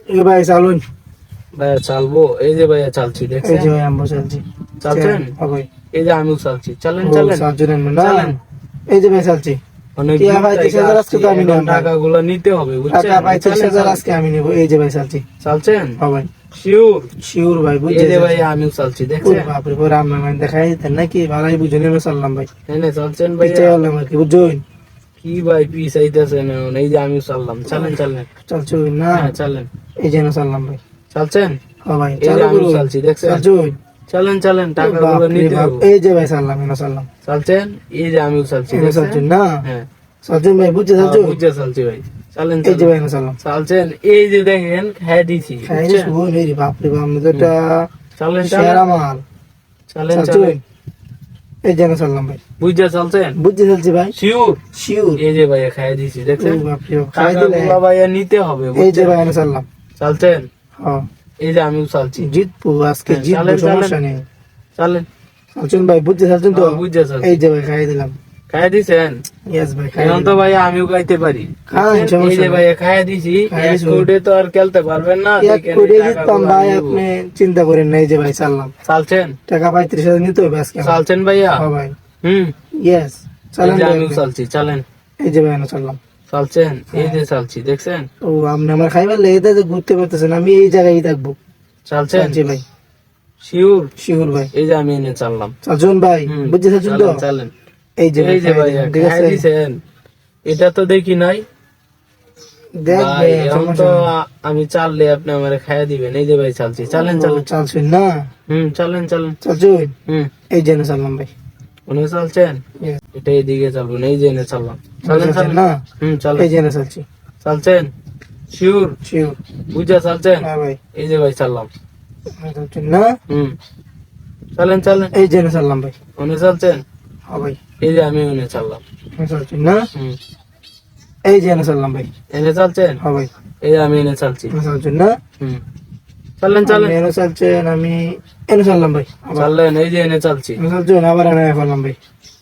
এ ভাই চালুন। ভাইয়া চালবো, এই যে ভাইয়া চালছি এই দেখছেন, যে ভাই আমরা চালছি। চালছেন, হ্যাঁ ভাই। এই যে আমিও চালছি, চালেন ও চালেন চালছেন না? চালেন। এই যে ভাই চালছি। অনেক টিয়া দূর ভাই থেকে 30,000 আজকে আসছি, তো আমি এখন নেব ভাই। টাকাগুলো নিতে হবে বুঝছেন। টাকা ভাই চালেন 30,000 চালেন, আজকে আমি নেব। এই যে ভাই চালছি। চালছেন হ্যাঁ ভাই শিওর। শিওর ভাই এই বুঝছে। যে ভাইয়া আমিও চালছি ওরে দেখছেন, বাপরে পরে আমরা মানে দেখাই দেন নাকি ভাড়াই বুঝে নেমে চাললাম ভাই। এনে চালছেন পিছে ভাইয়া। হলাম আর কি বুঝছেন। কি ভাই পিস আইতেছেন এখন, এই যে আমিও চাললাম, চালেন চালেন। চালছো না? হ্যাঁ চালেন, এই যে না চাললাম ভাই। চালছেন, হ্যাঁ ভাই এই যে চালু আমিও করুন। চালছি দেখছেন, চালছো? চালেন চালেন, টাকাগুলো বাপরে নিতে বাপ। হবে। এই যে ভাই চাললাম এনে চাললাম। চালছেন, এই যে আমিও চালছি এনে দেখছেন। চালছেন না? হ্যাঁ চালছেন ভাই বুঝছে চালছো? বুঝে চালছি ভাই, চালেন এই যে চালেন। ভাই এনে চাললাম। চালছেন, এই যে দেখেন খাইয়ে দিছি খাই বুঝছেন। শুভ নেই রে বাপরে বাপ। আমি তো একটা চালেন সেরা চালেন, মাল। চালেন চালছো? চালেন, এই যে এনে চাললাম ভাই। বুঝে চালছেন বুঝছে চালছি ভাই। শিওর। শিওর। এই যে ভাইয়া খাইয়ে দিছি ও দেখছেন, বাপরে বাপ খাই দিলে। টাকাগুলো ভাইয়া নিতে হবে এই যে বুঝছেন। ভাই এনে চাললাম। চালছেন, হ্যাঁ এই যে আমিও চালছি, জিতবো আজকে, হ্যাঁ, জিতবো চালেন, সমস্যা চালেন। নেই। চালেন, চালছেন ভাই বুঝছে চালছেন তো? বুঝে চালছি। এই যে ভাই খাই দিলাম। খাইয়ে দিছেন, ইয়েস ভাই খাই এখন তো দিলাম। ভাইয়া আমিও খাইতে পারি খান, দেখছেন? এই সমস্যা যে নেই। ভাইয়া খাইয়ে দিছি, খাইয়ে এক দিছো। কোটে তো আর খেলতে পারবেন না, এক দেখেন এই কোটি জিততাম টাকাগুলো ভাই, নিবো। আপনি চিন্তা করেন না। এই যে ভাই চাললাম। চালছেন, টাকা 35,000 নিতে হবে আজকে আমার। চালছেন ভাইয়া। হ্যাঁ ভাই হুম, ইয়েস এই চালান যে ভাই আমিও আপনি। চালছি, চালেন, এই যে ভাই এনে চাললাম। চালছেন, এই যে চালছি দেখছেন, ও আপনি আমার খাইবার লেগে তো ঘুরতে পারতেছেন, আমি এই জায়গায় থাকবো। চালছেন চালছি ভাই শিওর। শিওর ভাই। এই যে আমি এনে চাললাম। চালছুন ভাই হুম, বুঝছে চালছুন তো? চালেন চালেন, এই যে এই যে খাইয়ে ভাইয়া দিলাম, ঠিক খাইয়ে আছে? দিছেন, এটা তো দেখি নাই দেখ ভাই। ভাই এখন সমস্যা তো নেই। আমি চাললে আপনি আমারে খাইয়ে দিবেন। এই যে ভাই চালছি, চালেন ও, চালেন। চালছুন না? হুম, চালেন চালেন। চালছুন? হুম, এই যে এনে চাললাম ভাই। উনি চালছেন, Yes. এটা এইদিকে চালবেন, এই যে এনে চাললাম, চালেন চালছেন চালেন। না? হুম, এই চালেন, যে এনে চালছি। চালছেন শিওর। শিওর। বুঝা চালছেন, হ্যাঁ ভাই এই যে ভাই চাললাম। চালছুন না? হুম, চালেন চালেন, এই যে এনে চাললাম ভাই। উনি চালছেন, হ্যাঁ ভাই এই যে আমি উনি চাললাম। চালছুন না? হুম, এই যে এনে চাললাম ভাই। এনে চালছেন, হ্যাঁ ভাই এই যে আমি এনে চালছি। চালছুন না? হুম, চালেন চালেন, আপনি এনে চালছেন, আমি এনে চাললাম ভাই। আবার চাললেন, এই যে এনে চালছি। এনে চালছুন, আবার এনে ফেললাম ভাই।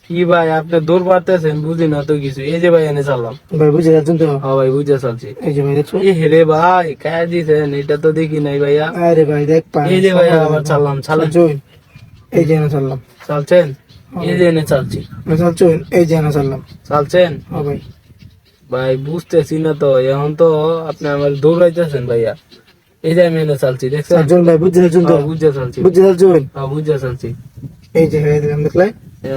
কি ভাই আপনি দৌড় পারতেছেন, বুঝি না তো কিছু। এই যে ভাই এনে চাললাম। ভাই বুঝে যাচ্ছেন তো? হ্যাঁ ভাই বুঝা চালছি। এই যে ভাই দেখছো? এ হেরে ভাই খাইয়ে দিছেন, এটা তো দেখি নাই ভাইয়া। আরে ভাই দেখ পাই। এই যে ভাইয়া আবার চাললাম, চালেন, চালছুন? এই যে এনে চাললাম। চালছেন, এই যে এনে চালছি। চালছুন? এই যে এনে চাললাম। চালছেন হ্যাঁ ভাই ভাই, বুঝতেছি না তো এখন তো আপনি আমার দৌড়াইতেছেন ভাইয়া। এই যে আমি এনে চালছি দেখছেন, চালছুন ভাই বুঝে যাচ্ছেন তো? বুঝা চালছি, বুঝে চালছুন? বুঝা চালছি। এই যে হয়ে দিলাম দেখলে।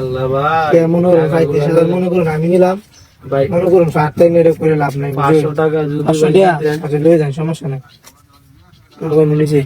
আল্লাহ ভাই, কে মনে করুন 35,000 মনে করুন আমি নিলাম, ভাই মনে করুন 60 টাকা এটা করে লাভ নাই। 500 টাকা যদি 500 ভাই টাকা দিতেন। আচ্ছা লয়ে যান, সমস্যা নাই। নিয়েছি